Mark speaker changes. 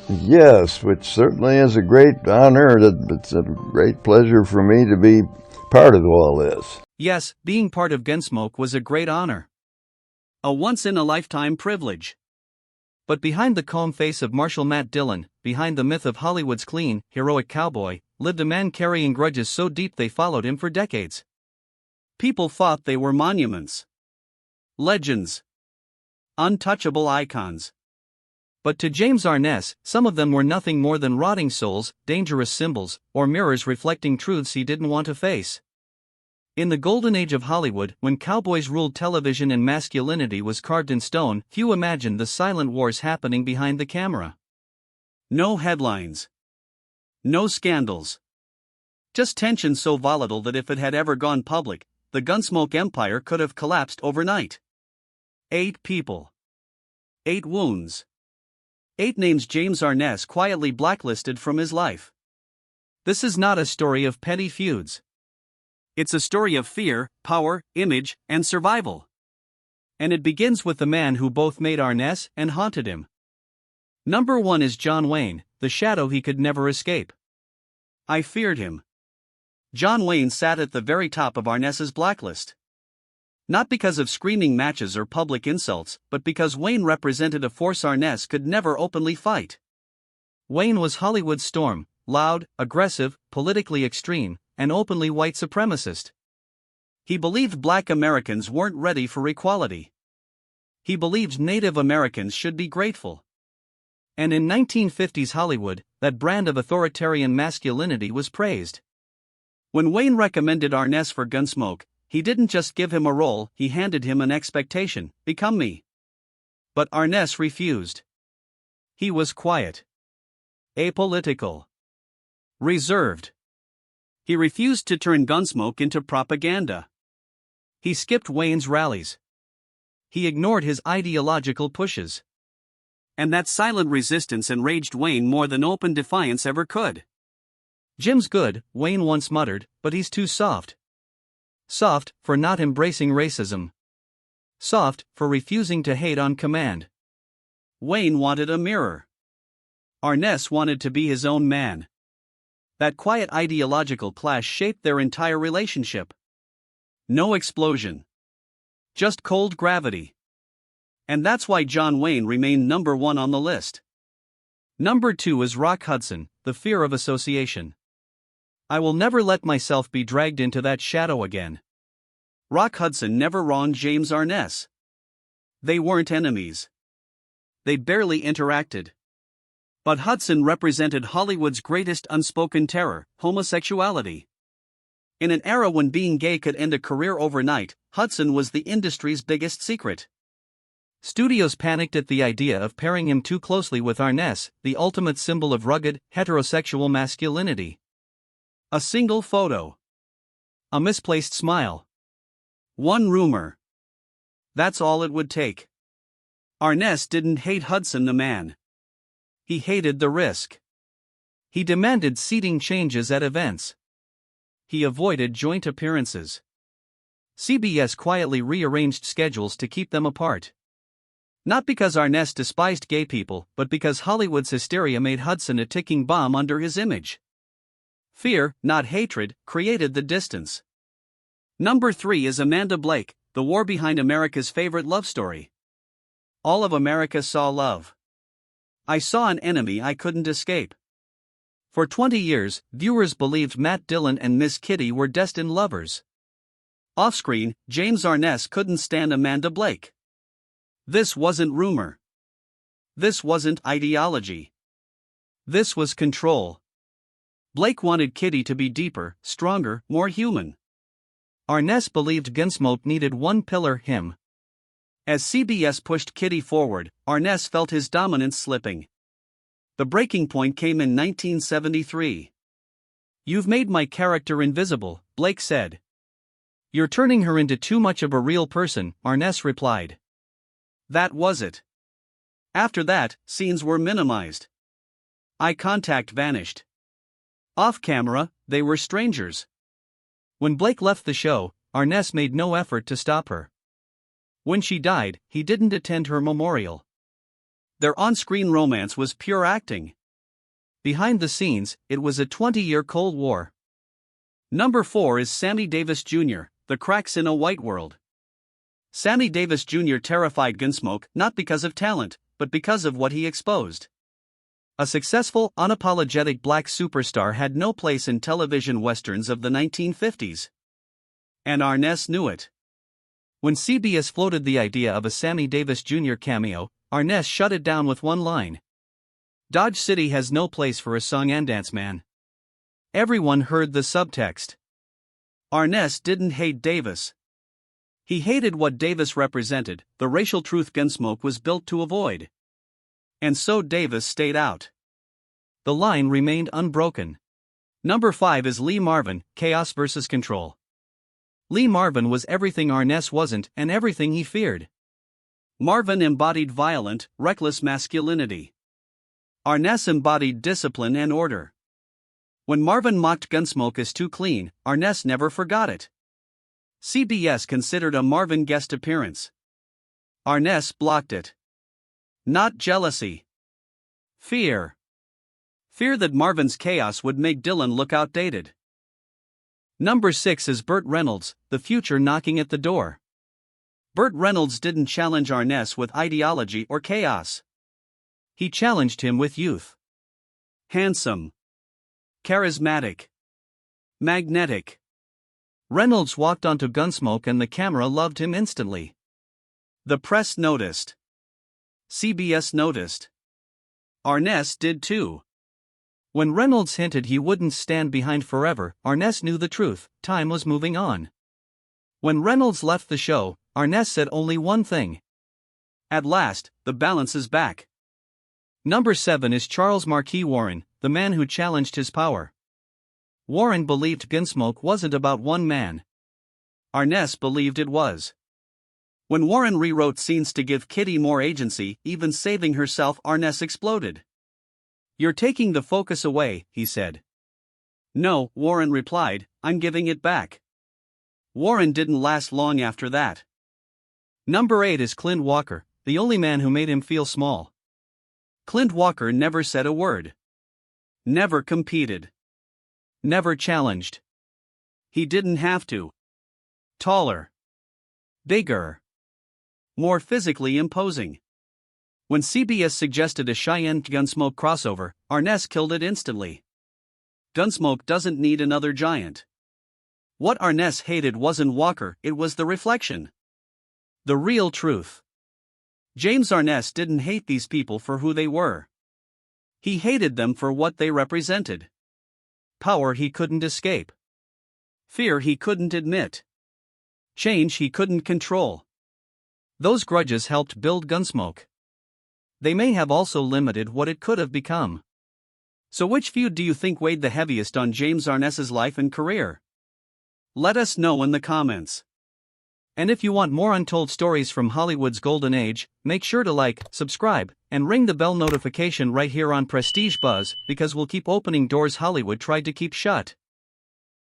Speaker 1: Yes, which certainly is a great honor. It's a great pleasure for me to be part of all this.
Speaker 2: Yes, being part of Gunsmoke was a great honor. A once-in-a-lifetime privilege. But behind the calm face of Marshal Matt Dillon, behind the myth of Hollywood's clean, heroic cowboy, lived a man carrying grudges so deep they followed him for decades. People thought they were monuments, legends, untouchable icons. But to James Arness, some of them were nothing more than rotting souls, dangerous symbols, or mirrors reflecting truths he didn't want to face. In the golden age of Hollywood, when cowboys ruled television and masculinity was carved in stone, few imagined the silent wars happening behind the camera. No headlines. No scandals. Just tension so volatile that if it had ever gone public, the Gunsmoke empire could have collapsed overnight. 8 people. 8 wounds. 8 names James Arness quietly blacklisted from his life. This is not a story of petty feuds. It's a story of fear, power, image, and survival. And it begins with the man who both made Arness and haunted him. Number 1 is John Wayne, the shadow he could never escape. I feared him. John Wayne sat at the very top of Arness's blacklist. Not because of screaming matches or public insults, but because Wayne represented a force Arness could never openly fight. Wayne was Hollywood's Storm, loud, aggressive, politically extreme, and openly white supremacist. He believed black Americans weren't ready for equality. He believed Native Americans should be grateful. And in 1950s Hollywood, that brand of authoritarian masculinity was praised. When Wayne recommended Arness for Gunsmoke, he didn't just give him a role, he handed him an expectation: become me. But Arness refused. He was quiet, apolitical, reserved. He refused to turn Gunsmoke into propaganda. He skipped Wayne's rallies. He ignored his ideological pushes. And that silent resistance enraged Wayne more than open defiance ever could. "Jim's good," Wayne once muttered, "but he's too soft." Soft, for not embracing racism. Soft, for refusing to hate on command. Wayne wanted a mirror. Arness wanted to be his own man. That quiet ideological clash shaped their entire relationship. No explosion. Just cold gravity. And that's why John Wayne remained number 1 on the list. Number 2 is Rock Hudson, the fear of association. I will never let myself be dragged into that shadow again. Rock Hudson never wronged James Arness. They weren't enemies. They barely interacted. But Hudson represented Hollywood's greatest unspoken terror: homosexuality. In an era when being gay could end a career overnight, Hudson was the industry's biggest secret. Studios panicked at the idea of pairing him too closely with Arness, the ultimate symbol of rugged, heterosexual masculinity. A single photo. A misplaced smile. One rumor. That's all it would take. Arness didn't hate Hudson the man. He hated the risk. He demanded seating changes at events. He avoided joint appearances. CBS quietly rearranged schedules to keep them apart. Not because Arness despised gay people, but because Hollywood's hysteria made Hudson a ticking bomb under his image. Fear, not hatred, created the distance. Number 3 is Amanda Blake, the war behind America's favorite love story. All of America saw love. I saw an enemy I couldn't escape. For 20 years, viewers believed Matt Dillon and Miss Kitty were destined lovers. Off-screen, James Arness couldn't stand Amanda Blake. This wasn't rumor. This wasn't ideology. This was control. Blake wanted Kitty to be deeper, stronger, more human. Arness believed Gunsmoke needed one pillar: him. As CBS pushed Kitty forward, Arness felt his dominance slipping. The breaking point came in 1973. "You've made my character invisible," Blake said. "You're turning her into too much of a real person," Arness replied. That was it. After that, scenes were minimized. Eye contact vanished. Off camera, they were strangers. When Blake left the show, Arness made no effort to stop her. When she died, he didn't attend her memorial. Their on-screen romance was pure acting. Behind the scenes, it was a 20-year Cold War. Number 4 is Sammy Davis Jr., The Cracks in a White World. Sammy Davis Jr. terrified Gunsmoke not because of talent, but because of what he exposed. A successful, unapologetic black superstar had no place in television westerns of the 1950s. And Arness knew it. When CBS floated the idea of a Sammy Davis Jr. cameo, Arness shut it down with one line. Dodge City has no place for a song and dance man. Everyone heard the subtext. Arness didn't hate Davis. He hated what Davis represented, the racial truth Gunsmoke was built to avoid. And so Davis stayed out. The line remained unbroken. Number 5 is Lee Marvin, Chaos vs. Control. Lee Marvin was everything Arness wasn't and everything he feared. Marvin embodied violent, reckless masculinity. Arness embodied discipline and order. When Marvin mocked Gunsmoke as too clean, Arness never forgot it. CBS considered a Marvin guest appearance. Arness blocked it. Not jealousy. Fear. Fear that Marvin's chaos would make Dylan look outdated. Number 6 is Burt Reynolds, The Future Knocking at the Door. Burt Reynolds didn't challenge Arness with ideology or chaos. He challenged him with youth. Handsome. Charismatic. Magnetic. Reynolds walked onto Gunsmoke and the camera loved him instantly. The press noticed. CBS noticed. Arness did too. When Reynolds hinted he wouldn't stand behind forever, Arness knew the truth, time was moving on. When Reynolds left the show, Arness said only one thing. At last, the balance is back. Number 7 is Charles Marquis Warren, the man who challenged his power. Warren believed Gunsmoke wasn't about one man. Arness believed it was. When Warren rewrote scenes to give Kitty more agency, even saving herself, Arness exploded. "You're taking the focus away," he said. "No," Warren replied, "I'm giving it back." Warren didn't last long after that. Number 8 is Clint Walker, the only man who made him feel small. Clint Walker never said a word. Never competed. Never challenged. He didn't have to. Taller. Bigger. More physically imposing. When CBS suggested a Cheyenne-Gunsmoke crossover, Arness killed it instantly. Gunsmoke doesn't need another giant. What Arness hated wasn't Walker, it was the reflection. The real truth. James Arness didn't hate these people for who they were. He hated them for what they represented. Power he couldn't escape. Fear he couldn't admit. Change he couldn't control. Those grudges helped build Gunsmoke. They may have also limited what it could have become. So which feud do you think weighed the heaviest on James Arness's life and career? Let us know in the comments. And if you want more untold stories from Hollywood's golden age, make sure to like, subscribe, and ring the bell notification right here on PrestigeBuzz, because we'll keep opening doors Hollywood tried to keep shut.